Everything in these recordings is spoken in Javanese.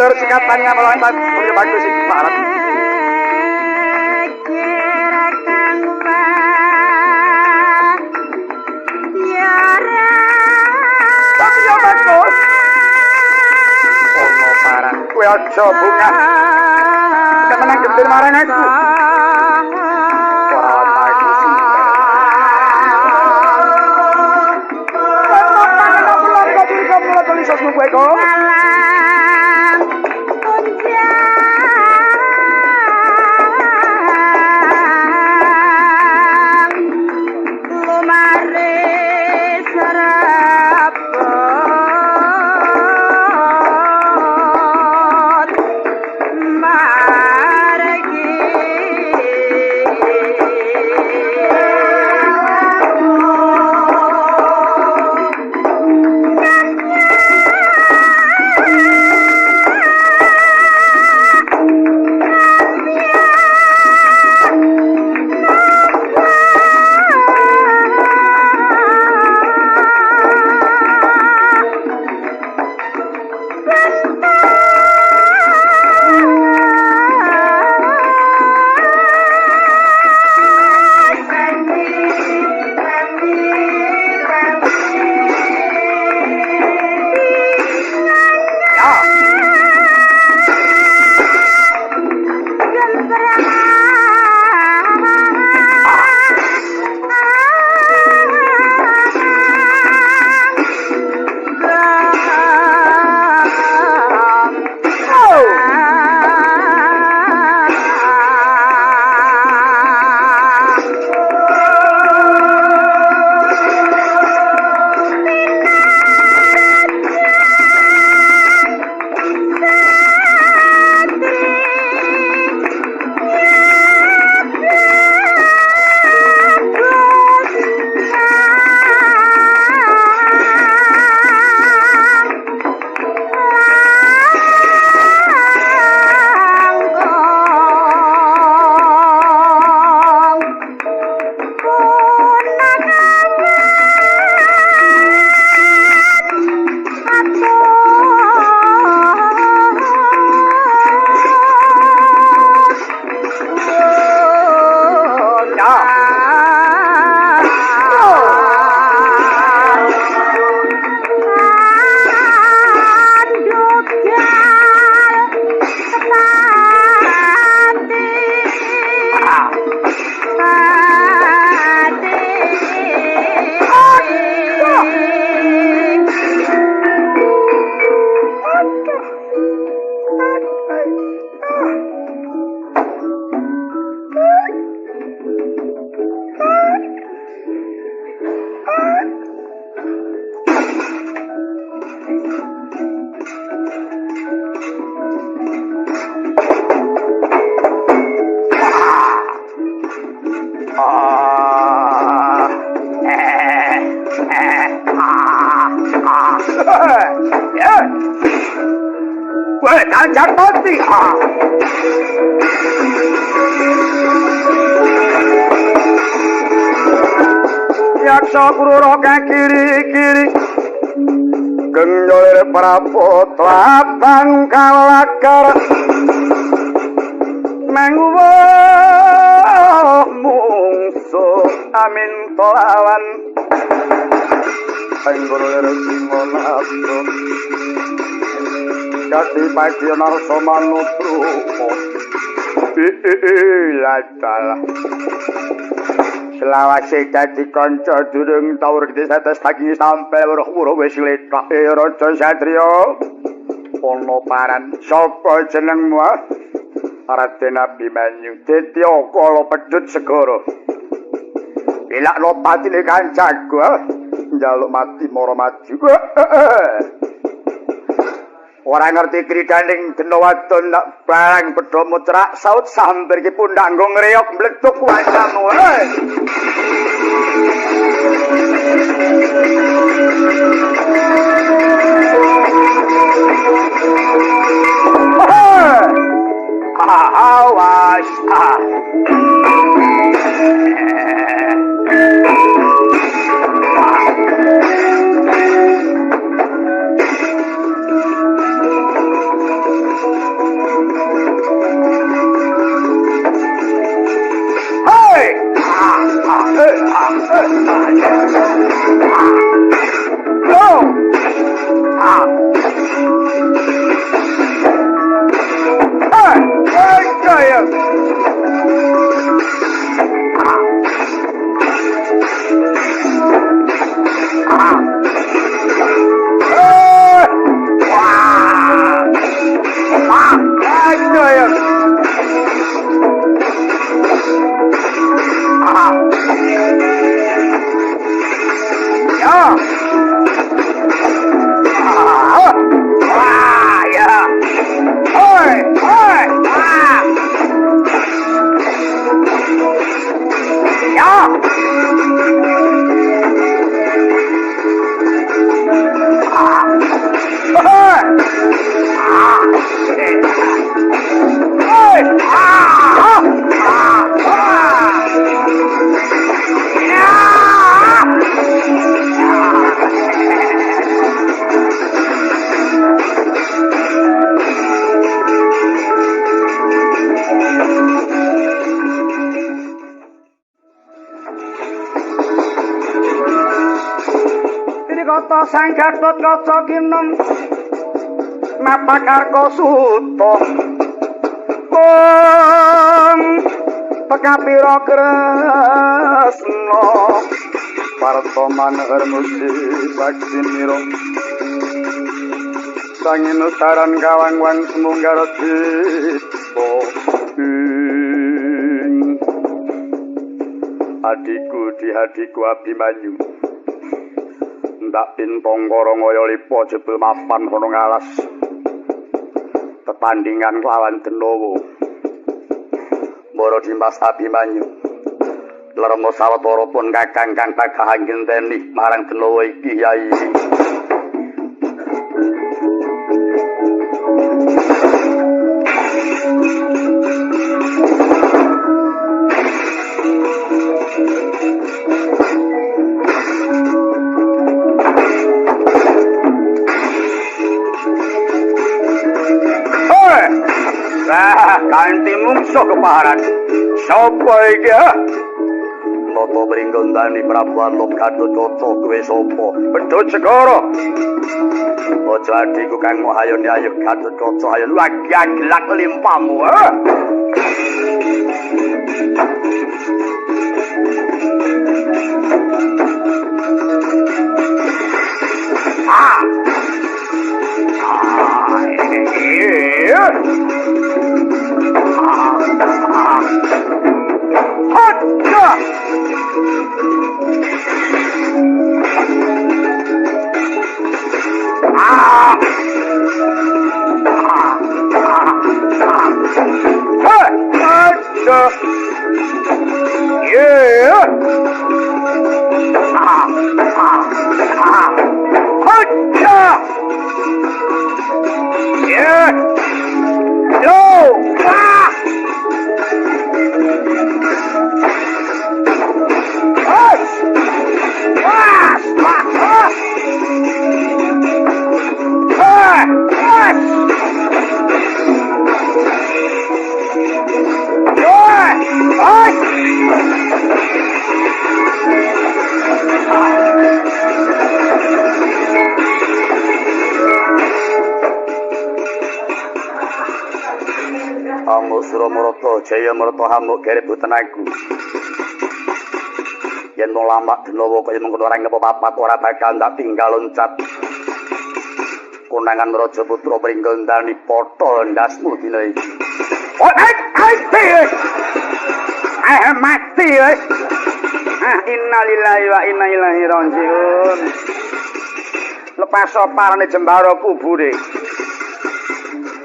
Sulur sikatan yang melangkat punya bagus sih parah. Tapi ya bagus. Oh parah. Kue ojo bunga. Kita menang gembir marah aku. Wah bagus sih. Kamu gue kok. Jangan mati. Yaksa guru roga kiri-kiri genjol praputra pangkalakar mengwo mungsu amin tolawan panggoro resimanato Kati pagi narso manutru Latala Selawase dadi kanca durung tau gede setes lagi sampai weruh wis letak raja satria ana paran sapa jenengmu Raden Abimanyu Detya Kala Pedhut Segara Ilakno patine kancaku njaluk mati mara maju Ora ngerti kridaning dena wadon nak barang pedha mucrak saut sampir ki pundak nggo ngreok mletuk wacamu. Awas. Sang Gatot Kaca Kinong Mapakarko Suto Bong Pekapira Kresna Partoman Hermusi Bakti Miro Sangin Utaran Kawang Wang Semunggar Tipo Adikku di hatiku Abimanyu ndak pintong korongaya lipo jebul mapan kono ngalas tetandingan lawan Denowo Mbara Dimas Abimanyu Lermo sawetara pun kakang kang tagahang ngenteni marang Denowo iki Yai kanthi mungsuh kepaharan sapa iki Nata Pringgondani Prabu Alop Gatotkaca kowe sapa Bedhot Segara aja adhiku kang hayone ayo Gatotkaca ayo lagi gelak limpamu Jaya Marta hamuk garip tenaku. Yen wong lamak Denowo kaya mengkono ora ngepapat ora bakal ndak tinggal loncat. Konangan Raja Putra Pringgondani padha ndasmu dina iki. Mati innalillahi wa inna ilaihi rajiun. Lepas soparane jembara kubure.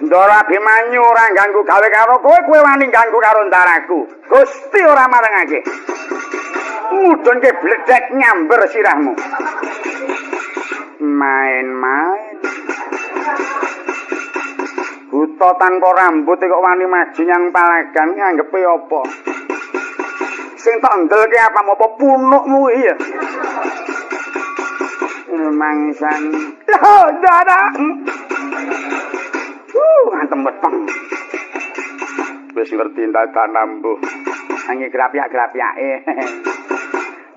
Ndara Abimanyu ora ganggu gawe karo kowe wani ganggu karo ndaraku. Gusti ora marengake. Mudhunke bledek nyamber sirahmu. Main-main. Buta tanpa rambut kok wani maju nyang palagan nganggepe apa? Sing tak ndelke apa apa punukmu iya. Mangsan. Loh, ndara. Ngantem weteng. Wis ngerti dadan mbuh. Angi grapiak-grapiake.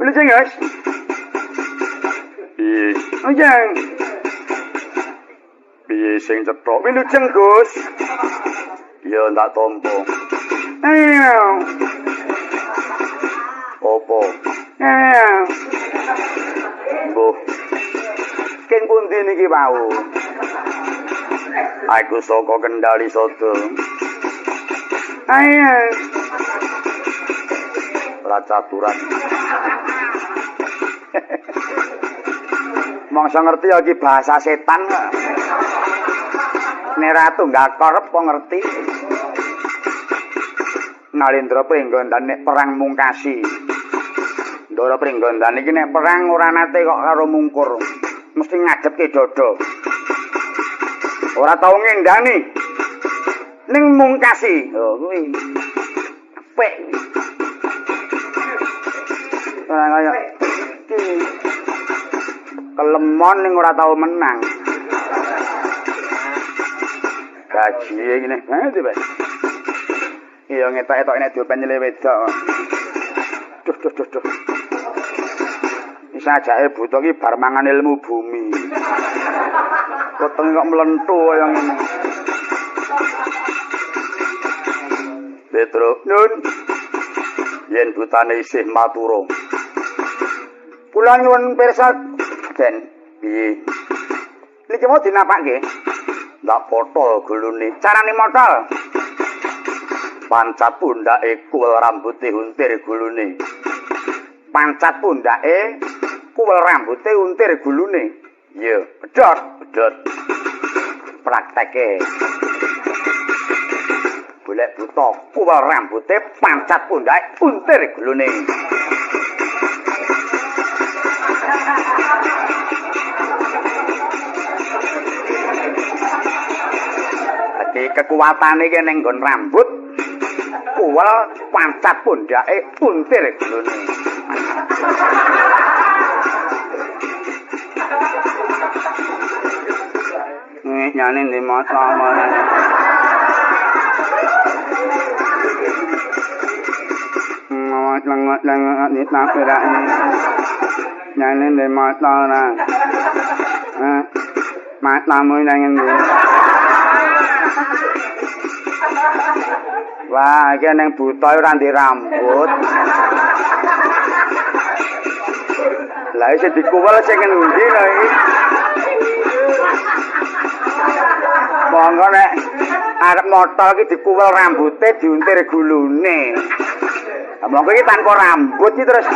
Wilujeng, Guys. Piye? Wilujeng. Piye sing cetok? Wilujeng, Gus. Ya ndak tompo. Ayo. Opo? Ayo. Mbuh. King pundi niki wau? Aku saka Kendali Sodo. Ayo. Racaturan. Mongso ngerti ya iki bahasa setan. Nek ratu gak korep kok ngerti. Nalendra Pringgondan nek perang mungkasi. Ndara Pringgondan iki nek perang ora nate kok karo mungkur. Mesti ngadepke dada. Ora tau ngendani. Ning mungkasi. Lho kuwi. Apik. Ora kaya kelemon ning ora tau menang. Gaji ngene. Ha, Mas. Iya ngetok-etok nek diopen nyele wedok. Duh. Isa jake buta ki bar mangan ilmu bumi. Wetenge kok mlentu kaya ngene. Petro, nun. Yen butane isih matura. Kula nyuwun pirsa, Den. Piye? Niki mau dinapakke? Ndak potol gulune. Carane motol. Pancat pundake kuwel rambuté untir gulune. Pancat pundake kuwel rambuté untir gulune. Iya, pedhot. Prakteke. Golek buta kuwel rambuté pancat pundake untir gulune. Ati kekuwatane iki ning nggon rambut kuwel pancat pundake untir gulune. Nyane ndi masalah. Lengot ni tak berak ni. Nyane ndi masalah. Matamu jangan ni. Wah, iki nang buta ora ndek rambut. Lah iki dikuwel sing endi lho iki? Monggo nek arep motol iki dikuwel rambute diuntir gulune. Monggo iki tanpa rambut iki terus.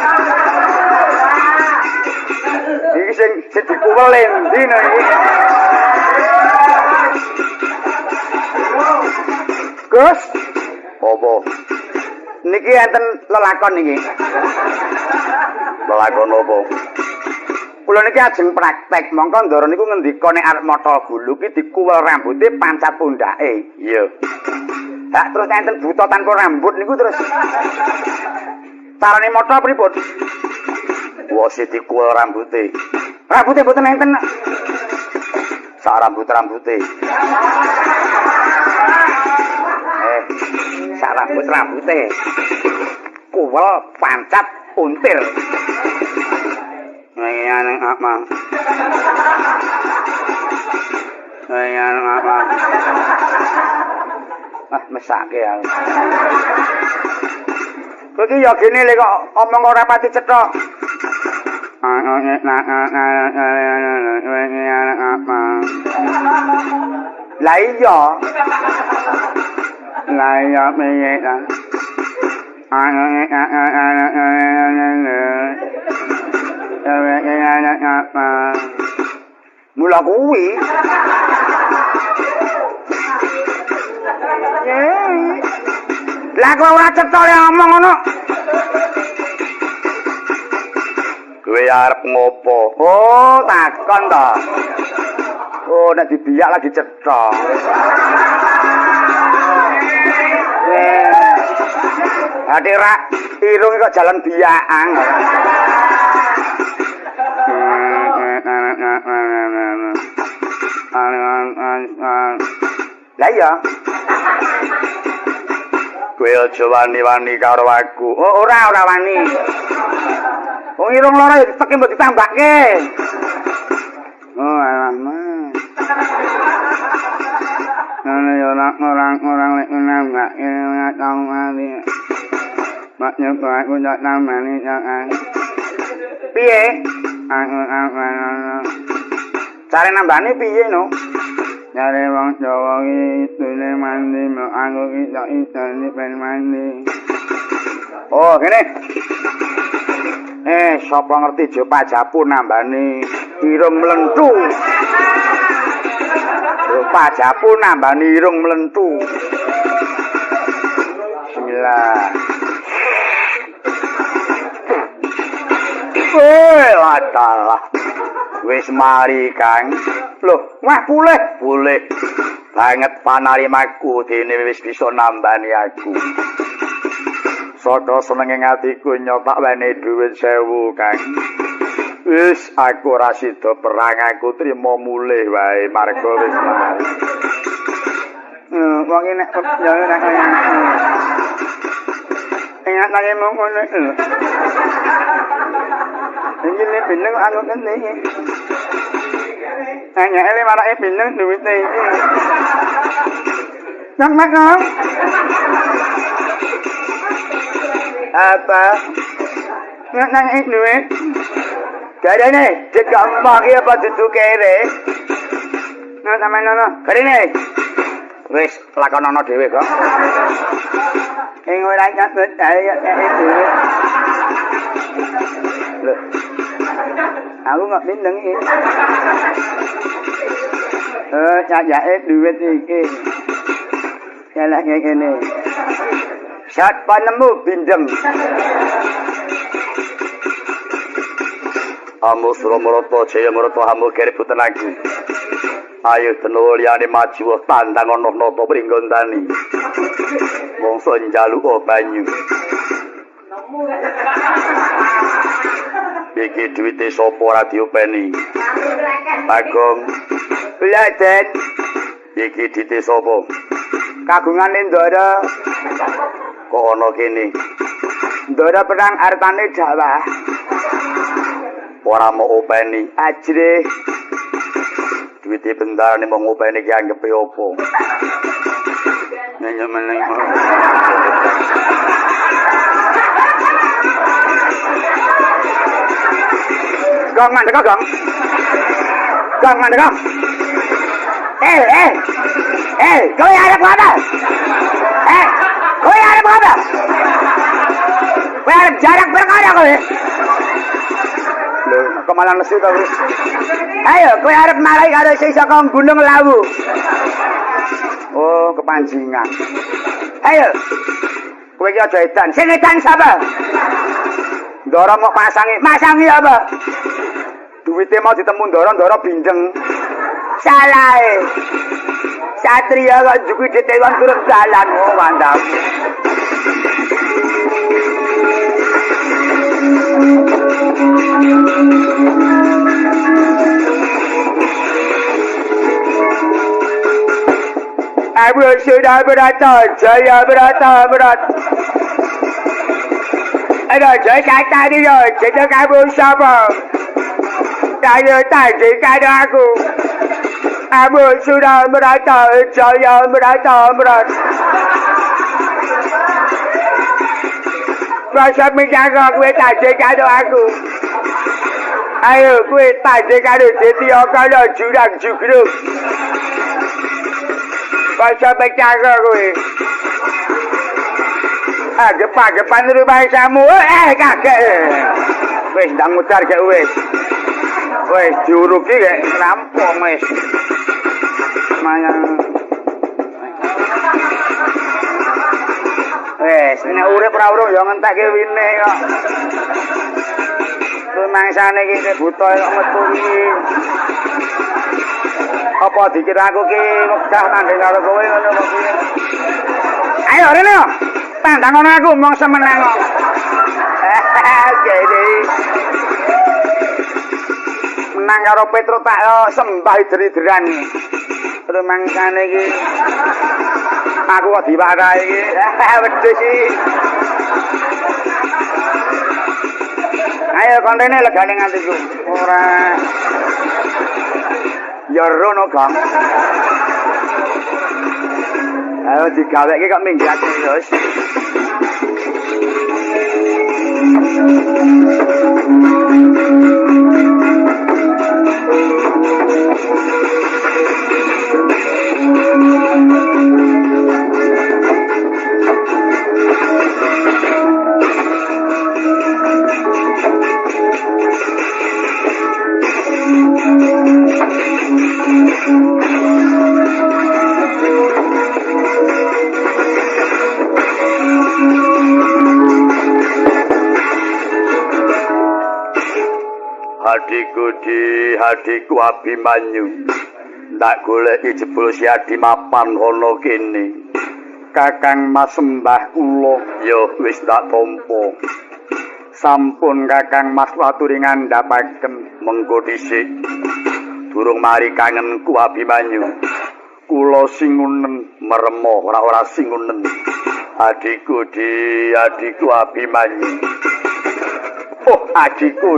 Iki sing dikuwel endi lho iki? Gus, apa? Niki enten lelakon niki. Lelakon apa? Kula niki ajeng praktek, mongko ndara niku ngendika nek arep motol gulu ki dikuwel rambuté pancat pundake. Iya. Hak terus enten buta tanpa rambut niku terus carane motol pripun? Wah, sing dikuwel rambuté. Rambuté mboten enten. Sak rambut-rambuté. Sak rambut-rambute kuwel pancat untir. Ngene apa? Ngene apa? Mesake ya. Kowe iki ya gene lek kok omong ora pati cethok. Lah iya. Lại mẹ ta mula kuwi lah kok ora cetha ngomong ngono kowe arep ngopo oh takon to oh nek dibiyak lagi cetha Ade rak irung kok jalan biakan. Lah iya. Kowe aja wani-wani karo aku. Oh, ora wani. Wong irung lara diteke mbok ditambahke. Oh, alamak. Ana yo orang lek nambah ini tau mari. Mak nyebak aku ndak namani jangan. Piye? Cara nambane piye no? Nyare wong Jawa iki dene mandi aku iki tak isane ben mandi. Oh, ngene. Sapa ngerti jo pajapu nambani irung mlentu. Pajapu nambani irung mlentu. Bismillah. Adalah. Wis mari Kang. Loh, wah pulih banget panarimaku dene wis bisa nambani aku. Saka senenge atiku nyotak wene dhuwit 1000 Kang. Wis aku ora sida perang aku trimo mulih wae marga wis mari. Wong nek ya nek ingat lagi mau ngono. Ini bindeng anu ngene iki. Hanya ele marake bindeng duwite iki. Nang mak nang. Apa? Nang iki duwit. Garene, cek gampang iki apa dudu kere. Nang sampeyan garene. Wis lakonono dhewe kok. Ing ora nyambut ayo dhewe. Loh. Aku nggak bindeng iki. Cajake duit iki. Salah ngene. Sat panemu bindeng. Amu Suramarata Jaya Marata hamu kerebutan lagi. Ayo tenul liyane maju tandang ana nata pringgondani. Mongso njaluk banyu. Iki duwite sapa ora diopeni? Bagong. Bladen. Iki duwite sapa? Kagungane Ndara. Kok ana kene? Ndara perang artane Jawa. Ora mau openi. Ajre. Duwite bendarane mau ngopeni ki anggepe opo? Nanya meneng. Gang mandek gang. Gang mandek gang. Kau arep apa? Kau arep apa? Kau arep jarak perkara kowe. Lho, kok malah nesu to wis. Ayo, kowe arep marai karo sing saka Gunung Lawu. Oh, kepanjingan. Ayo. Kowe iki aja edan. Sing edan sapa? Ndara mau masangi apa? Duwite mau ditemu Ndara bindeng. Salahe. Satria kok juki ditewan turun dalan oh mantap. Abu sudah berata, saya berata berat. Ada saya kata dia, kita kamu siapa? Saya tadi kata aku. Abu sudah berata, saya berata berat. Masa menjaga gue tadi kata aku. Ayo gue tadi kata jadi kalau jurang jugruk. Masa menjaga gue. Gepan rumah kamu, kakek. Wes ndang mutar ke wes. Wes diuruki kayak rampung wes. Mayang. Wes, nek urip ora urung ya ngentekke wine kok. Rumangsane iki buta kok metu iki. Apa dikira aku ki megah tanding karo kowe ngono kok piye? Ayo rene yo. Tandang ngono aku mong semeneng kok. Jadi menang karo Petro tak sembah deri-deran. Rumangsane iki aku kok diwarai iki. Wedhus iki. Ayo kontene legane nganti ku. Ora. Ya rono Kang. Ayo digaweke kok minggat terus. Adikku Abimanyu. Tak goleki jebul si Adi mapan ana kene. Kakang Mas sembah kula ya wis tak tampa. Sampun Kakang Mas waturi ngandhapaken mengko dhisik. Durung mari kangenku Abimanyu. Kula singunen meremo ora singunen. Adikku Abimanyu. Oh, adikku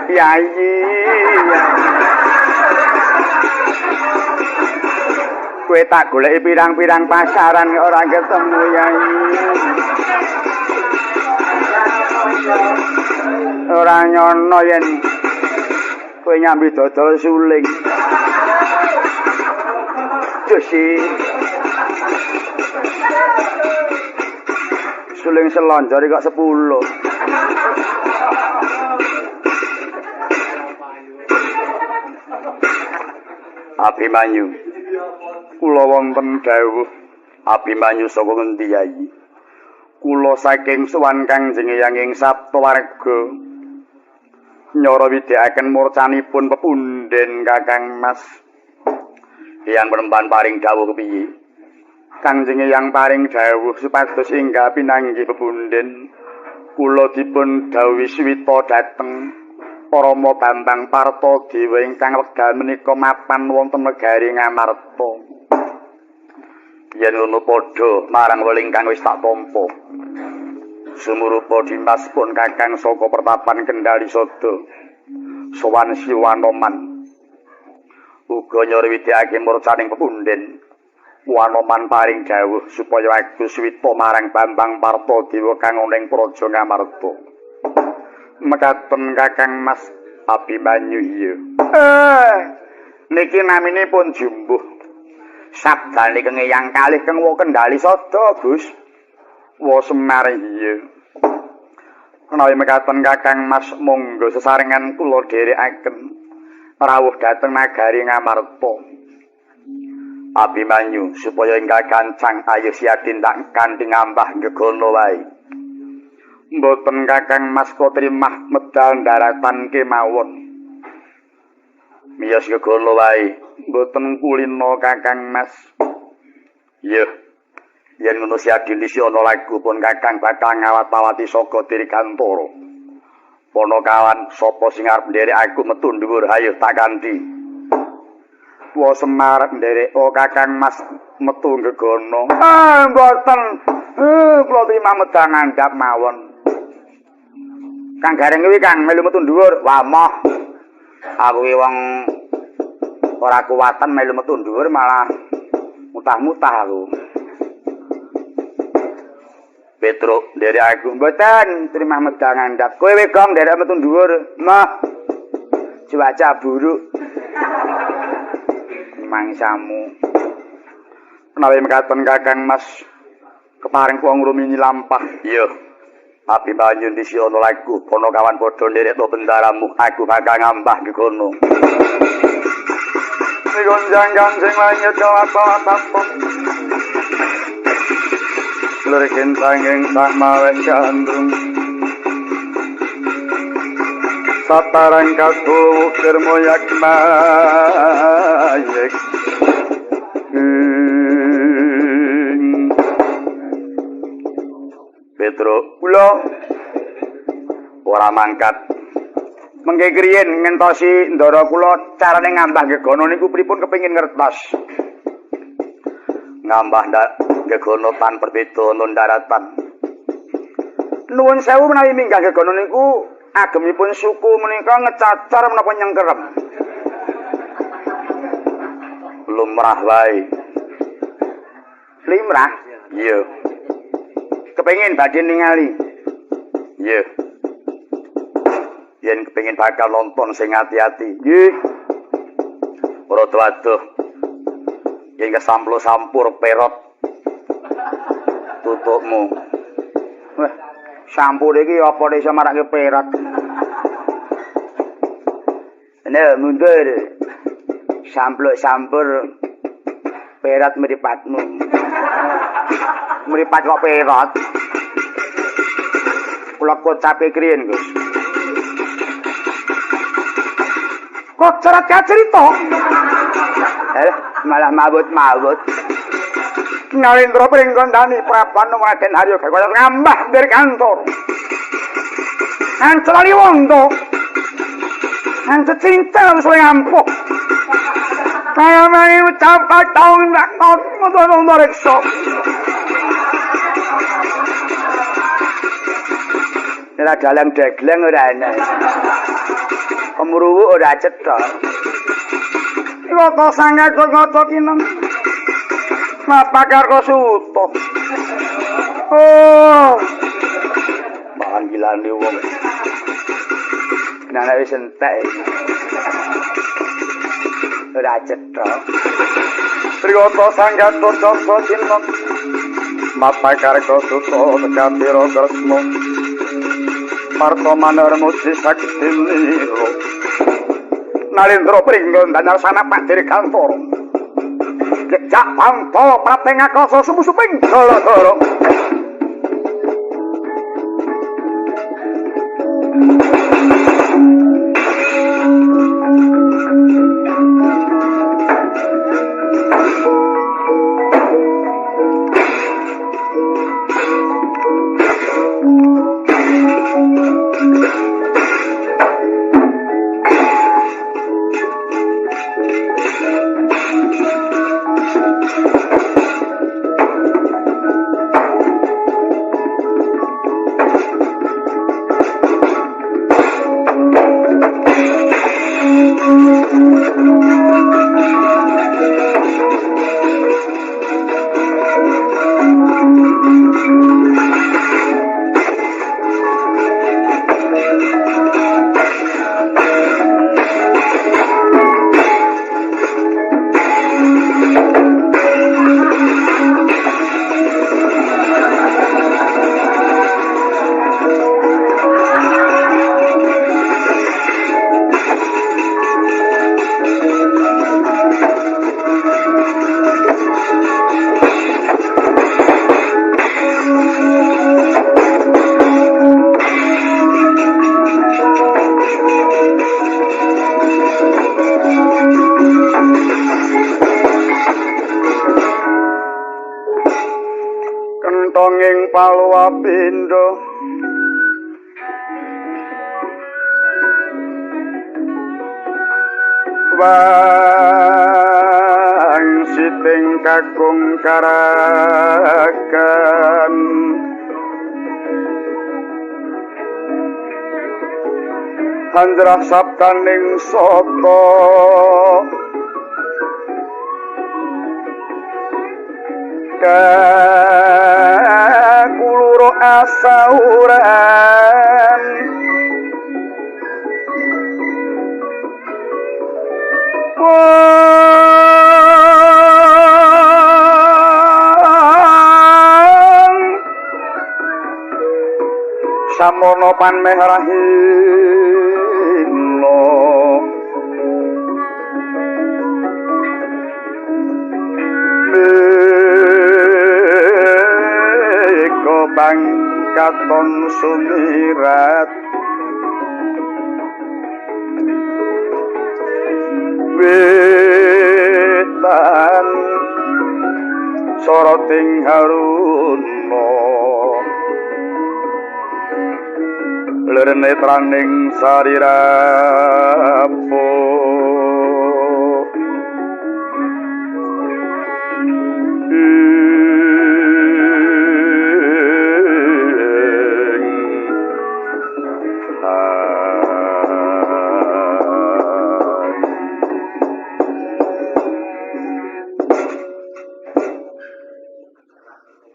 Yayi. Kowe tak goleki pirang-pirang pasaran ora ketemu Yayi. Ora nyono yen kowe nyambi dodol suling. Josi. Suling selonjor kok 10. Abimanyu. Kula wonten dawuh Abimanyu saka ngendi Yayi? Kula saking sowan Kangjeng Hyang Saptawarga nyara widhekaken murcanipun pepunden Kakang Mas. Hyang Penemban paring dawuh kepiye? Kangjeng Hyang paring dawuh supados inggah pinanggih pepunden kula dipun dawuhi swita dhateng Rama Bambang Partadewa ingkang wekdal menika mapan wonten negari Ngamarta. Yen ngono padha marang weling kang wis tak tampa. Sumurupa Dimas pun Kakang saka Pertapan Kendali Sada. Sowan Siwanoman. Uga nyriwidhake murcaning pepunden. Wanoman paring dawuh supaya aku swita marang Bambang Partadewa kang ana ing Praja Ngamarta. Mekaten Kakang Mas Abimanyu iya. Niki naminipun jumbuh. Sabdane kengeyang kalih keng wa Kendali Sada, Gus. Wa Semar iya. Menawi mekaten Kakang Mas monggo sesarengan kula dherekaken rawuh dhateng nagari Ngamarta. Abimanyu supaya ingkang gancang ayo siadin tak kanthi ngambah gegono wae. Mboten Kakang Mas katrimah medal daratan kemawon. Miyos gegono wae, mboten kulino Kakang Mas. Iya. Yen ngono siadin isi ana lagu pun Kakang bakal ngawat-awati saka Dirgantara. Ponokawan sapa sing arep nderek aku metu dhuwur hayo tak kanthi. Wa Semar nderek Kakang Mas metu gegono. Mboten. Kula terima medal ngandhap mawon. Kang Gareng kuwi Kang melu metu dhuwur. Wah moh. Aku ki wong ora kuwatan melu metu dhuwur malah mutah-mutah aku. Petruk dari aku mboten terima medal ngandhap. Kowe wegong nderek metu dhuwur. Mah. Cuaca buruk. Mangsamu. Menawi mekaten Kakang Mas keparing kuwi ngrumini lampah. Iya. Abimanyu disi ana lagu Ponokawan padha nderek to bendaramu aku bakal ngambah gegono. Gonjang sing langit kawat-kawat. Lurikin sanging samawen gandrung Satarang katuh kermoyak mayek Petro kula ora mangkat mengke kriyen ngentosi ndara kula carane ngambah gegono niku pripun kepengin ngertos ngambah gegono tan perbeda nun daratan. Nuwun sewu menawi minggah gegono niku agemipun suku menika ngecacar menapa nyengkerem. Lumrah wae. Limrah? Iya. Kepengin badhe ningali. Iya. Yen kepengin bakal nonton sing ati-ati. Nggih. Ora waduh. Yen kesamplo-sampur perot tutukmu. Wah, sampur iki apa iso marake perat. Nek mundur. Sampur perat mripatmu. Mripat kok perat. Kula kocape kriyen, Gus. Kok cerat cerita? Malah mabut-mabut. Nalindra pringgondani Praban Raden Haryo kaya ngambah dari kantor. Ancelani wondo. Ance cinta wis ngampuk. Kaya main ucap taun nak ngono rekso. Ora dalang degleng ora ana. Kemruwu ora cetha. Kok sangat ngoco kineng. Mapakar kok suto. Oh. Panggilane wong. Nana wis entek. Ora cetha. Triyata sangat ngoco kineng. Mapakar kok suto tekapira kresna. Parto manarmu sakti niro. Nalindra pringgondani sana Pak Dir kantor. Jejak panto pateng akasa sumu-suping gara-gara. Kentonging Paluapindo wangsiting kakung karagan hanjrah sabdaning soto kuluro asauran samono panmeh rahino meko bangkaton sumirat wetan soroting haruno ler netraning sarirapo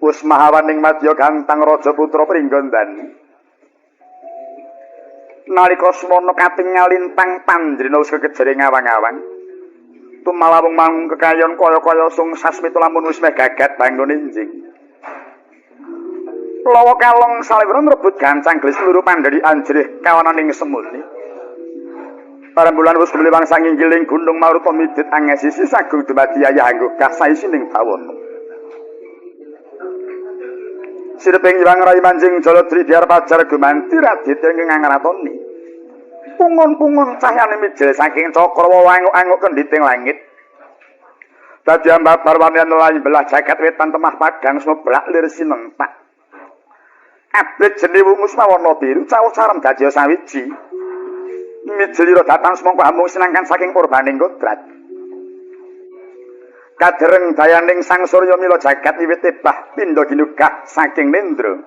Wus mahawaning madya gantang raja putra Pringgondani. Nalika semana katingal lintang panjrena wis kekejering awang-awang. Tumalawung mangung kekayon kaya-kaya sung sasmita lamun wis meh gagat bangun enjing. Lawa kalong salewron rebut gancang glis luru pandhari anjrih kawananing semuni. Parambulan wis bliwang sanginggiling gunung Maruta midit angesisi sagung dumadi ayah anggo kasayisining tawana. Sireping iwang rai manjing Jaladri diar pajar gumanti radit ingkang ngratoni. Pungun-pungun cahyane mijil saking cakra anguk-anguk kenditing langit. Dadi ambabar wanian layu belah jagat wetan temah padang seblak lir sinentak. Abrit jene wungu sawana biru cawu sarem dadi sawiji. Mijilira datang semangka amung sinangkan saking purbaning kodrat. Kadereng dayaning sang surya mila jagat wiwit tebah pindha ginugah saking nendra.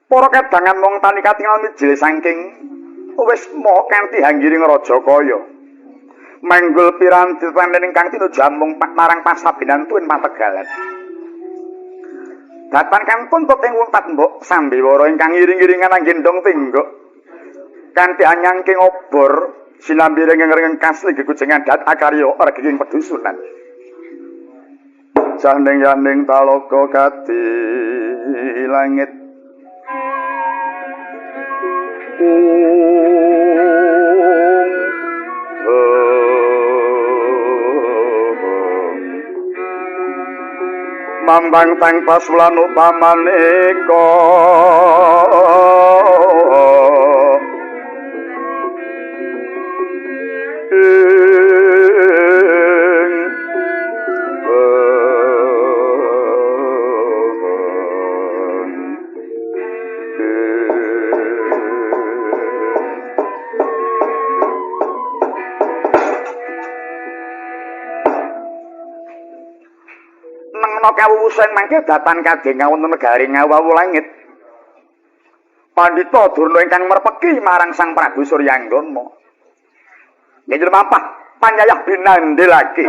Para kadangan mung tani katingal mijil saking wis moho kanthi hanggiring raja kaya. Manggul piranti panen ingkang tinuju amung marang pasabinan tuwin pategalan. Datan kantun tuting wuntat mbok sambiwara ingkang iring-iringan anggendong tinggok. Kanthi anyangking obor sinambi rengeng-rengeng kasli gekujengan dat akarya reging pedusunan. Janding-janding talaga kadi langit. Mambang tanpa sulan upamaneka kawuwusan mangke datan kadhe ngawonten negari ngawawu langit. Pandhita Durna ingkang merpeki marang Sang Prabu Suryanggana. Nggih mampah panyayah binandelake.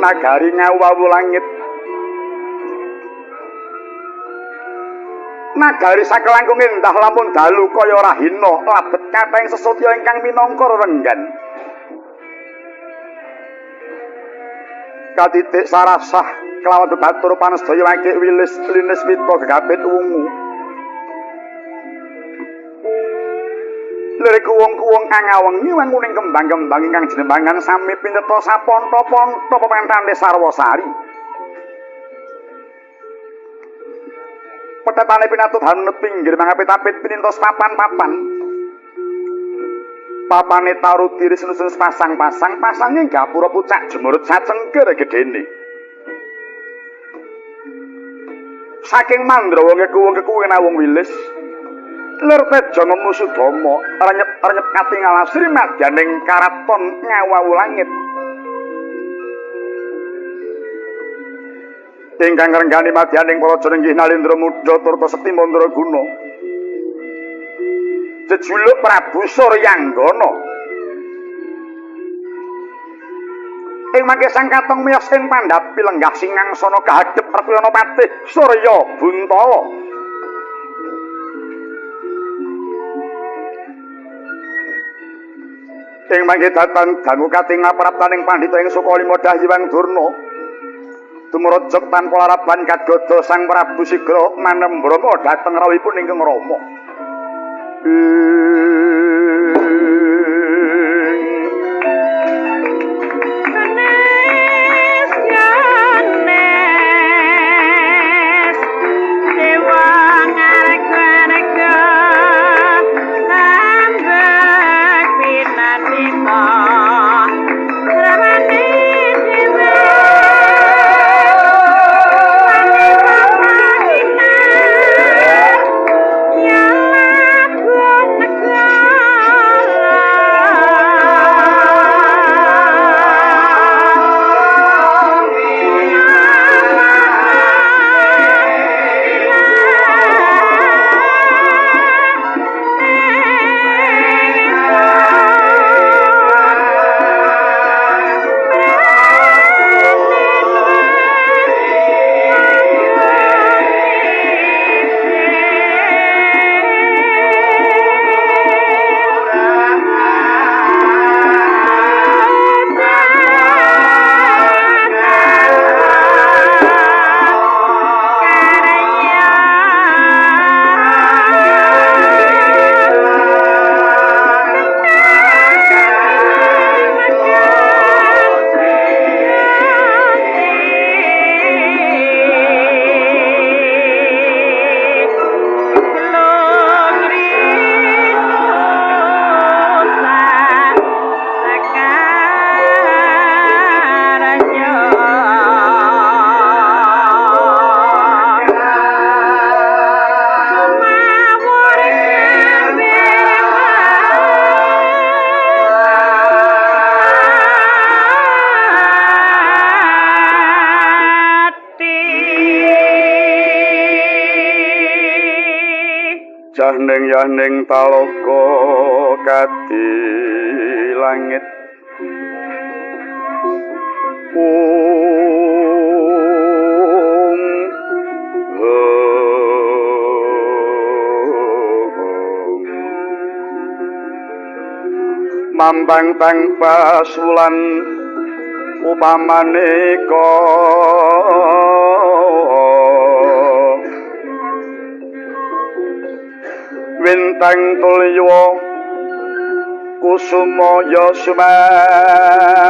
Nagari ngawawu langit. Nagari sakelangkung endah lamun dalu kaya rahina labet kateng sesotya ingkang minangka rerenggan. Katitik sarasah kelawan batur panestaya wangke wilis linis wita gegabit wungu. Lirik wong wong kang awengi wanguning kembang-kembang ingkang jenembangan sami pineta saponta-ponta pepentane sarwasari. Petetane pinatut hanut pinggir mangapit-apit pinintos papan-papan. Papane taruh diri senusun pasang-pasang, pasangnya gapura pucak jemurut sacengker gedene. Saking mandra wong keku wong wilis. Lir tejo ngemu Sudama, renyep katingal asri madyaning karaton ngawawu langit. Ingkang ngrengani madyaning para jeneng inggih Nalendra Muda turta Sekti Mandraguna. Jejuluk Prabu Suryanggana. Ing mangke sang katong miyos ing pandhapi lenggah singangsana kahadhep Arjuna Patih Surya Buntala. Ing mangke datan dangu katingal praptaning pandhita ing Sukalima Dahyang Durna. Tumrajak tanpa laraban kadodo Sang Prabu Sigra manembrono dhateng rawuhipun ingkang Rama. Ning talaga kati langit Mambang tanpa sulan upamaneka Wintang tulya kusumaya sumawur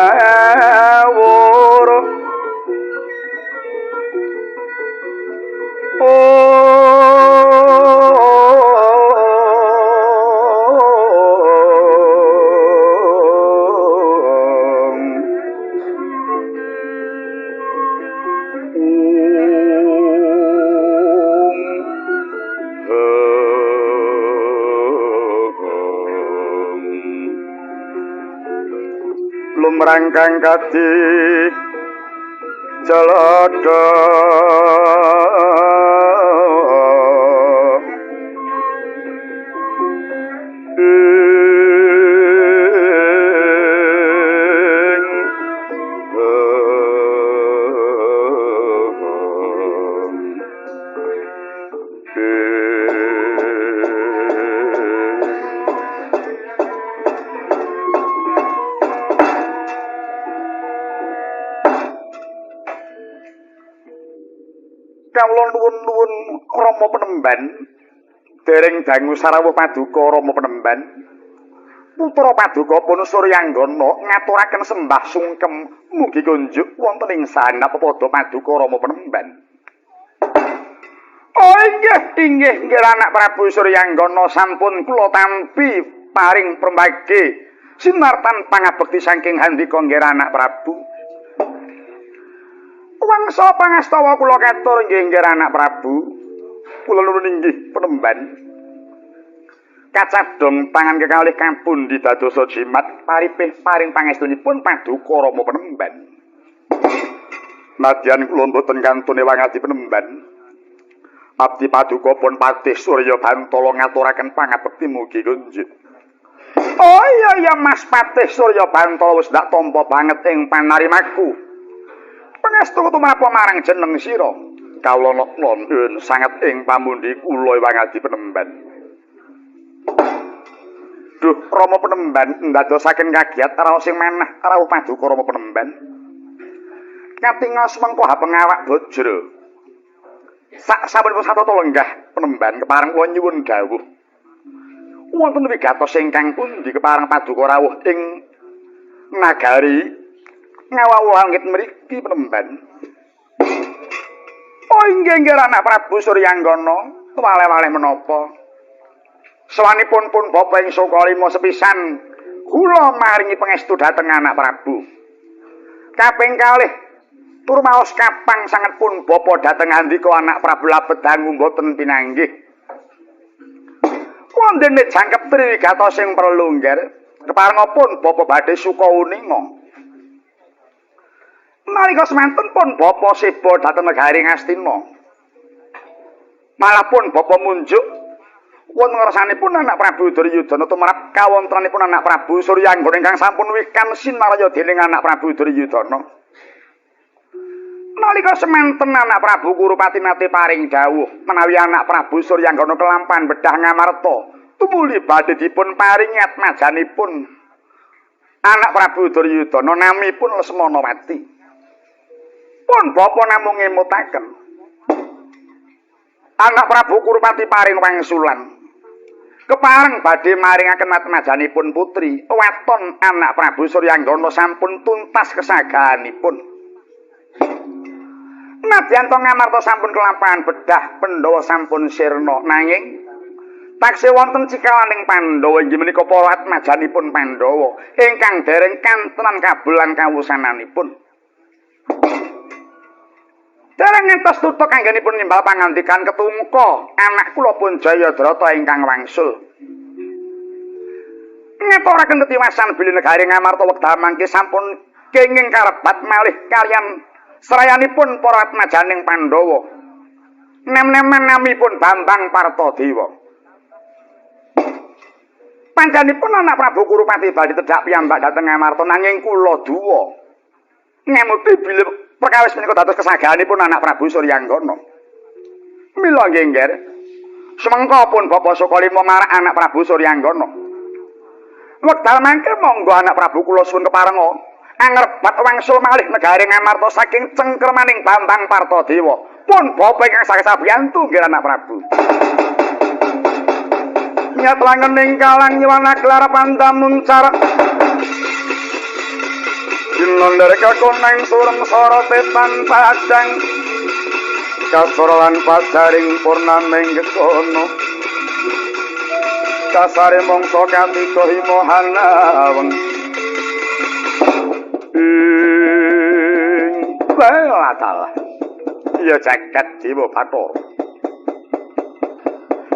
lumrangkang kati jalada kawula nuwun-nuwun Rama Penemban dereng dangu sarawuh paduka Rama Penemban putra paduka pun Suryanggana ngaturaken sembah sungkem mugi kunjuk wonten ing sanap padha paduka Rama Penemban. Oh inggih anak Prabu Suryanggana sampun kula tampi paring prembage sinartan pangabekti saking handika nggih anak Prabu. Wangsa pangastawa kula katur nggih anak Prabu. Kula nuwun inggih Penemban. Kacadhong tangan kekalih kampun didadosa jimat paripih paring pangestunipun paduka Rama Penemban. Nadyan kula mboten kantune wangadi Penemban. Abdi paduka pun Patih Surya Bantala ngaturaken pangabekti mugi kunjuk. Oh iya Mas Patih Surya Bantala wis ndak tampa banget ing panarimaku. Pangestu tumrap marang jeneng sira. Kawula nuwun sanget ing pamundi kula wangadi Penemban. Duh Rama Penemban ndadosaken kagiat raos sing manah rawuh paduka Rama Penemban. Katingal semengko ha pengawak bojro. Sampun satata lenggah Penemban kepareng kula nyuwun dawuh. Wonten wigatos ingkang pundi kepareng paduka rawuh ing nagari ngawau langit mriki Penemban. Oh inggih anak Prabu Suryanggana waleh-waleh menapa. Sawanipun pun bapa ing Sukalima sepisan kula maringi pangestu dhateng anak Prabu. Kaping kalih tur maos kapang sanget pun bapa dhateng andika anak Prabu Labedhangu mboten pinanggih. Wondene jangkep triwigatos sing prelungger keparengipun bapa badhe suka uninga. Nalika semanten pun bapa seba dhateng negari Ngastina. Malah pun bapa munjuk wonten ngarsanipun anak Prabu Duryudana tumrap kawontranipun anak Prabu Suryanggana ingkang sampun wikan sinarya dening anak Prabu Duryudana. Nalika semanten anak Prabu Kurupati nate paring dawuh menawi anak Prabu Suryanggana kelampahan bedah ngamarta tumuli badhe dipun paringi atmajanipun anak Prabu Duryudana namipun Lesmanawati. Pun bapa namung ngemutaken anak Prabu Kurupati paring wangsulan kepareng badhe maringaken atmajanipun putri weton anak Prabu Suryanggana sampun tuntas kesagahanipun. Nadyan to ngamarta sampun kelampahan bedah Pandhawa sampun sirna nanging taksih wonten cikawaning Pandhawa inggih menika para atmajanipun Pandhawa ingkang dereng kantenan kabulan kawusananipun. Dereng ngantos tutuk anggenipun nimbal pangandikan ketungka anak kula pun Jayadrata ingkang wangsul. Ngaturaken ketiwasan bilih negari ngamarta wekdal mangke sampun kenging karebat malih kaliyan serayanipun para atmajaning Pandhawa. Nem-nemen namipun Bambang Partadewa. Panjenenganipun anak Prabu Kurupati badhe tedhak piyambak dhateng ngamarta nanging kula duwa ngemuti bilih perkawis menika dados kesagahanipun anak Prabu Suryanggana. Mila nggih, semengko pun bapa Sukalima marang anak Prabu Suryanggana. Wekdal mangke monggo anak Prabu kula suwun keparenga angrebat wangsul malih negari ngamarta saking cengkremaning Bambang Partadewa. Pun bapa ingkang saged sabiyantu nggih anak Prabu. Nyat langening kalang nyuwana gelar pandamun cara Dinondare kakoneng surem sorotetan padang kasorolan padaring purnaming gekono kasare mongso katika himohanaweng Balatala iya jagat dewa Bathara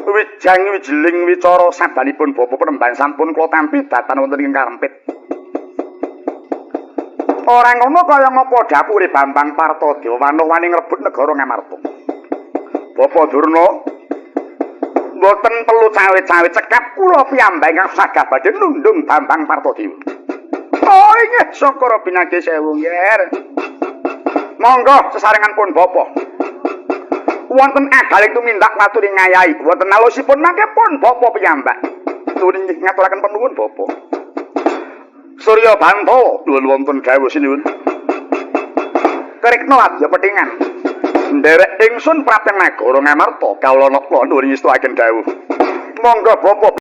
wijang wijeling wicara sabanipun bapa Penemban sampun kula tampi datan wonten ing karempit. Ora ngono kaya ngapa dapure Bambang Partadewa wani ngrebut negara Ngamarta. Bapa Durna mboten perlu cawe-cawe cekap kula piyambak ingkang sagah badhe nundung Bambang Partadewa. Oh inggih Sakara binage sewu nggih. Monggo sesarengan pun bapa. Wonten agaling tumindak ngaturi ngayahi wonten alusipun mangke pun bapa piyambak. Nuwun inggih ngaturaken panuwun bapa. Surya Bantala nuwun wonten dawuh sinuwun. Krikna adya petingan. Nderek ingsun prateng nagara Ngamarta kawula nuwun ngestuaken dawuh. Monggo bapa